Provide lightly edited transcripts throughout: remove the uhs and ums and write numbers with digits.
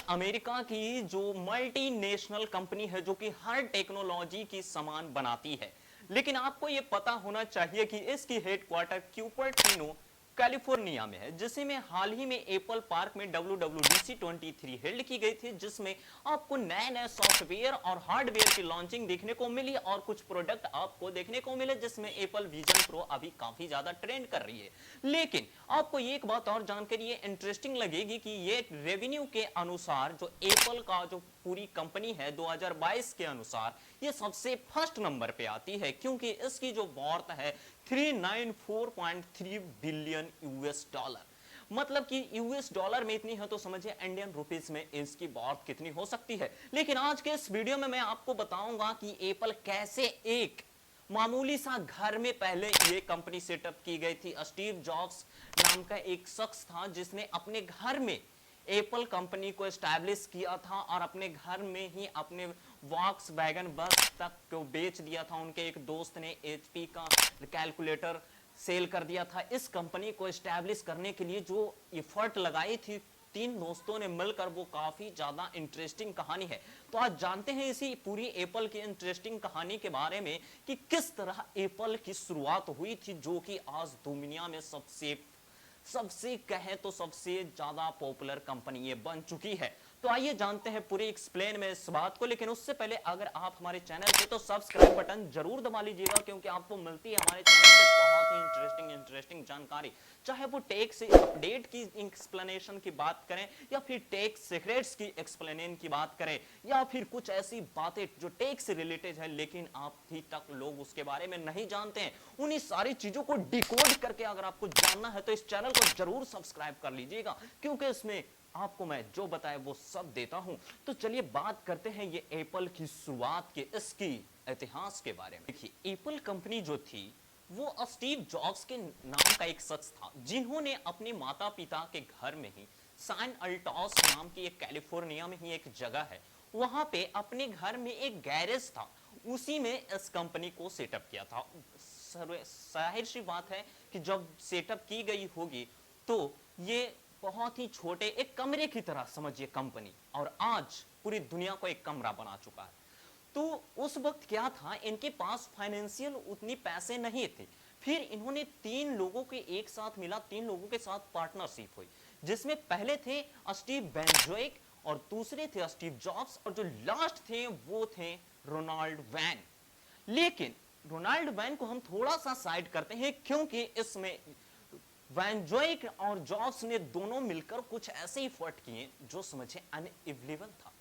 America की जो multinational company है जो कि हर टेक्नोलॉजी की सामान बनाती है। लेकिन आपको यह पता होना चाहिए कि इसकी हेडक्वार्टर क्यूपर्टिनो कैलिफोर्निया में है, जिसे में हाल ही में एप्पल पार्क में WWDC 23 हेल्ड की गई थी, जिसमें आपको नए नए सॉफ्टवेयर और हार्डवेयर की लॉन्चिंग देखने को मिली और कुछ प्रोडक्ट आपको देखने को मिले, जिसमें एप्पल विजन प्रो अभी काफी ज्यादा ट्रेंड कर रही है। लेकिन आपको एक बात और जानकर ये इंटरेस्टिंग लगेगी कि ये रेवेन्यू के अनुसार जो एप्पल का जो पूरी कंपनी है 2022 के अनुसार ये सबसे फर्स्ट नंबर पे आती है, क्योंकि इसकी जो वर्थ है 394.3 बिलियन यूएस डॉलर। मतलब कि यूएस डॉलर में इतनी है तो समझिए इंडियन रुपीस में इसकी वर्थ कितनी हो सकती है। लेकिन आज के इस वीडियो में मैं आपको बताऊंगा कि एप्पल कैसे एक मामूली सा घर में पहले ये कंपनी सेटअप की गई थी। स्टीव जॉब्स नाम का एक शख्स था जिसने अपने घर में एप्पल कंपनी को एस्टैब्लिश किया था और अपने घर में ही अपने वॉक्स वैगन बस तक को बेच दिया था। उनके एक दोस्त ने एचपी का कैलकुलेटर सेल कर दिया था। इस कंपनी को एस्टैब्लिश करने के लिए जो एफर्ट लगाई थी तीन दोस्तों ने मिलकर, वो काफी ज्यादा इंटरेस्टिंग कहानी है। तो आज जानते हैं इसी पूरी एप्पल की इंटरेस्टिंग कहानी के बारे में कि किस तरह एप्पल की शुरुआत हुई थी, जो कि आज दुनिया में सबसे कहे तो सबसे ज्यादा पॉपुलर कंपनी ये बन चुकी है। तो आइए जानते हैं पूरी एक्सप्लेन में इस बात को। लेकिन उससे पहले अगर आप हमारे चैनल पे तो सब्सक्राइब बटन जरूर दबा लीजिएगा, क्योंकि आपको मिलती है हमारे चैनल पे बहुत ही इंटरेस्टिंग जानकारी, चाहे वो टेक से अपडेट की एक्सप्लेनेशन की बात करें या फिर टेक सीक्रेट्स की एक्सप्लेनेशन की बात करें या फिर कुछ ऐसी बातें जो टेक से रिलेटेड है लेकिन अभी तक लोग उसके बारे में नहीं जानते हैं। उन्हीं सारी चीजों को डिकोड करके अगर आपको जानना है तो इस चैनल को जरूर सब्सक्राइब कर लीजिएगा, क्योंकि इसमें आपको मैं जो बताए वो सब देता हूं। तो चलिए बात करते हैं ये एप्पल की शुरुआत के इसकी इतिहास के बारे में। देखिए एप्पल कंपनी जो थी वो स्टीव जॉब्स के नाम का एक शख्स था, जिन्होंने अपने माता पिता के घर में ही सैन अल्टॉस नाम की एक कैलिफोर्निया में ही एक जगह है, वहां पे अपने घर में एक गैरेज था, उसी में इस कंपनी को सेटअप किया था। जाहिर सी बात है कि जब सेटअप की गई होगी तो ये बहुत ही छोटे एक कमरे की तरह समझिए कंपनी, और आज पूरी दुनिया को एक कमरा बना चुका है। तो उस वक्त क्या था, इनके पास फाइनेंशियल उतनी पैसे नहीं थे। फिर इन्होंने तीन लोगों के एक साथ मिला, तीन लोगों के साथ पार्टनरशिप हुई, जिसमें पहले थे स्टीव बेंजोइक और दूसरे थे स्टीव जॉब्स और जो लास्ट थे वो थे रोनाल्ड वैन। लेकिन रोनाल्ड वैन को हम थोड़ा सा साइड करते हैं, क्योंकि इसमें वैनजोइक और जॉब्स ने दोनों मिलकर कुछ ऐसे एफर्ट किए जो समझे अनबिलीवेबल था।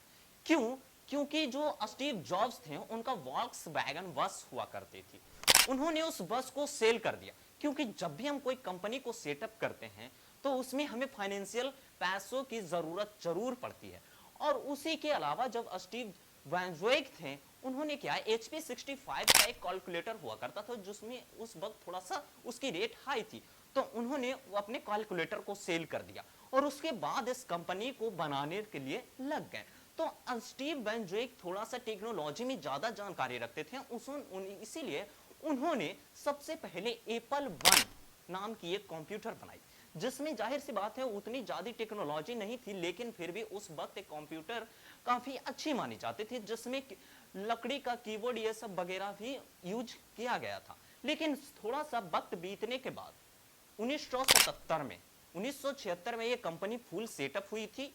क्यों? क्योंकि जो स्टीव जॉब्स थे उनका वॉक्स वैगन बस हुआ करती थी, उन्होंने उस बस को सेल कर दिया, क्योंकि जब भी हम कोई कंपनी को सेटअप करते हैं तो उसमें हमें फाइनेंशियल पैसों की जरूरत जरूर पड़ती है। और उसी के अलावा जब स्टीव वैनजोइक थे उन्होंने क्या HP 65 का एक कैलकुलेटर हुआ करता था, जिसमें उस वक्त थोड़ा सा उसकी रेट हाई थी, तो उन्होंने अपने कैलकुलेटर को सेल कर दिया और उसके बाद इस कंपनी को बनाने के लिए लग गए। तो स्टीव बेंजोइक थोड़ा सा टेक्नोलॉजी में ज्यादा जानकारी रखते थे, इसीलिए उन्होंने सबसे पहले एप्पल वन नाम की एक कंप्यूटर बनाई, जिसमें जाहिर सी बात है उतनी ज्यादा टेक्नोलॉजी नहीं थी, लेकिन फिर भी उस वक्त एक कंप्यूटर काफी अच्छी मानी जाती थी, जिसमें लकड़ी का कीबोर्ड ये सब वगैरह भी यूज किया गया था। लेकिन थोड़ा सा वक्त बीतने के बाद 1976 में ये कंपनी फुल सेटअप हुई थी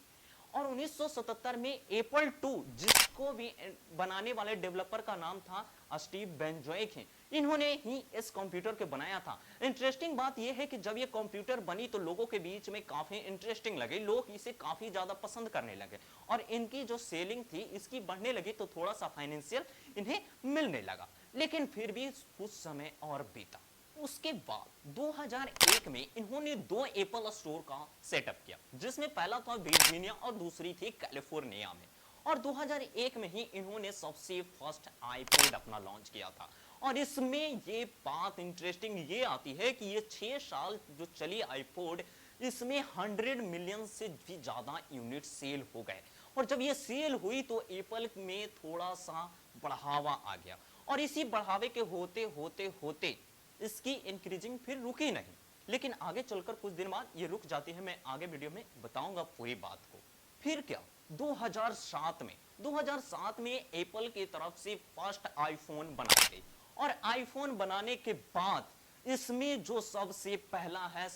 और 1977 में एप्पल 2, जिसको भी बनाने वाले डेवलपर का नाम था स्टीव बेंजोइक है, इन्होंने ही इस कंप्यूटर को बनाया था। इंटरेस्टिंग बात यह है कि जब ये कंप्यूटर बनी तो लोगों के बीच में काफी इंटरेस्टिंग लगी, लोग इसे काफी ज्यादा पसंद करने लगे और इनकी जो सेलिंग थी इसकी बढ़ने लगी, तो थोड़ा सा फाइनेंशियल इन्हें मिलने लगा। लेकिन फिर भी कुछ समय और बीता, उसके बाद 2001 में इन्होंने दो एप्पल स्टोर का सेटअप किया, जिसमें पहला था वर्जीनिया और दूसरी थी कैलिफोर्निया में। और 2001 में ही इन्होंने सबसे फर्स्ट आईपॉड अपना लॉन्च किया था। और इसमें ये बात इंटरेस्टिंग ये आती है कि ये 6 साल जो चली आईपॉड, इसमें 100 मिलियन से भी ज्यादा यूनिट सेल हो गए। और जब ये सेल हुई तो एप्पल में थोड़ा सा बढ़ावा आ गया, और इसी बढ़ावे के होते होते होते इसकी इंक्रीजिंग फिर रुकी नहीं, लेकिन आगे चलकर कुछ दिन बाद ये रुक जाती है। मैं आगे वीडियो में बताऊंगा पूरी बात को। फिर क्या, 2007 में एप्पल की तरफ से फर्स्ट आईफोन बनाई गई और आईफोन बनाने के बाद इसमें जो सबसे पहला है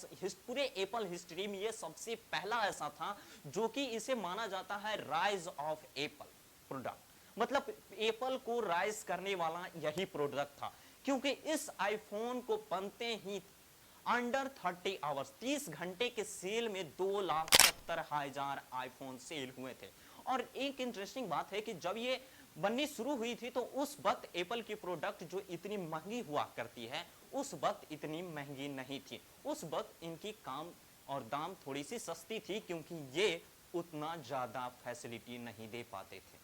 पूरे एप्पल हिस्ट्री में ये सबसे पहला ऐसा था जो कि इसे माना जाता है राइज ऑफ एप्पल प्रोडक्ट, मतलब एप्पल को राइज करने वाला यही प्रोडक्ट था, क्योंकि इस आईफोन को बनते ही अंडर 30 आवर्स 30 घंटे के सेल में 2,70,000 आईफोन सेल हुए थे। और एक इंटरेस्टिंग बात है कि जब ये बननी शुरू हुई थी तो उस वक्त एप्पल की प्रोडक्ट जो इतनी महंगी हुआ करती है उस वक्त इतनी महंगी नहीं थी, उस वक्त इनकी काम और दाम थोड़ी सी सस्ती थी क्योंकि ये उतना ज्यादा फैसिलिटी नहीं दे पाते थे।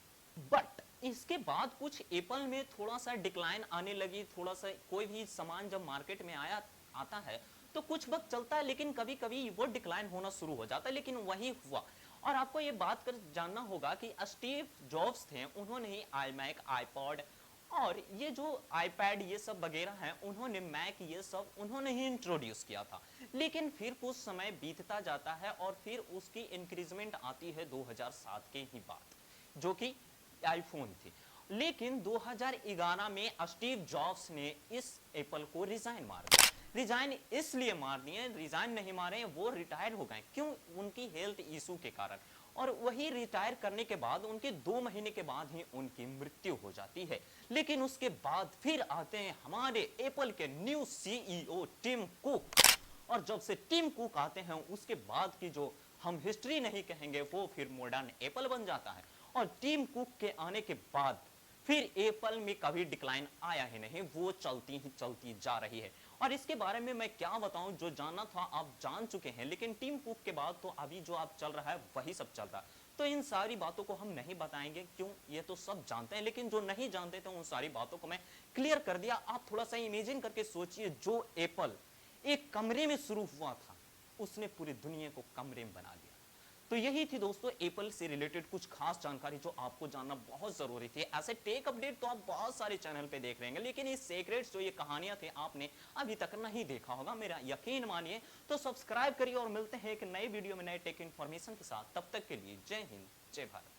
बट इसके बाद कुछ एप्पल में थोड़ा सा डिक्लाइन आने लगी, थोड़ा सा कोई भी सामान जब मार्केट में आता है तो कुछ वक्त चलता है लेकिन कभी कभी वो डिक्लाइन होना शुरू हो जाता है, लेकिन वही हुआ। और आपको ये बात कर जानना होगा कि स्टीव जॉब्स थे, उन्होंने ही आईमैक, आईपॉड और ये जो आईपैड ये सब वगैरह हैं, उन्होंने मैक ये सब उन्होंने ही इंट्रोड्यूस किया था। लेकिन फिर कुछ समय बीतता जाता है और फिर उसकी इंक्रीजमेंट आती है 2007 के ही बाद, जो कि आईफोन थी। लेकिन 2011 में स्टीव जॉब्स ने इस एप्पल को रिजाइन मार दिया। रिजाइन इसलिए मार दिए, रिजाइन नहीं मारे, वो रिटायर हो गए। क्यों? उनकी हेल्थ इशू के कारण। और वही रिटायर करने के बाद उनके 2 महीने के बाद ही उनकी मृत्यु हो जाती है। लेकिन उसके बाद फिर आते हैं हमारे एप्पल के न्यू सीईओ टिम कुक, और जब से टिम कुक आते हैं उसके बाद की जो हम हिस्ट्री नहीं कहेंगे वो फिर मॉडर्न एप्पल बन जाता है। और टिम कुक के आने के बाद फिर एप्पल में कभी डिक्लाइन आया ही नहीं, वो चलती ही चलती जा रही है। और इसके बारे में मैं क्या बताऊं, जो जानना था आप जान चुके हैं, लेकिन टिम कुक के बाद तो अभी जो आप चल रहा है वही सब चल रहा है। तो इन सारी बातों को हम नहीं बताएंगे, क्यों? ये तो सब जानते हैं, लेकिन जो नहीं जानते थे उन सारी बातों को मैं क्लियर कर दिया। आप थोड़ा सा इमेजिन करके सोचिए, जो एप्पल एक कमरे में शुरू हुआ था उसने पूरी दुनिया को कमरे में बना दिया। तो यही थी दोस्तों एप्पल से रिलेटेड कुछ खास जानकारी जो आपको जानना बहुत जरूरी थी। ऐसे टेक अपडेट तो आप बहुत सारे चैनल पे देख रहे हैं, लेकिन ये सीक्रेट्स जो ये कहानियां थी आपने अभी तक नहीं देखा होगा, मेरा यकीन मानिए। तो सब्सक्राइब करिए और मिलते हैं एक नए वीडियो में नए टेक इन्फॉर्मेशन के साथ। तब तक के लिए जय हिंद, जय भारत।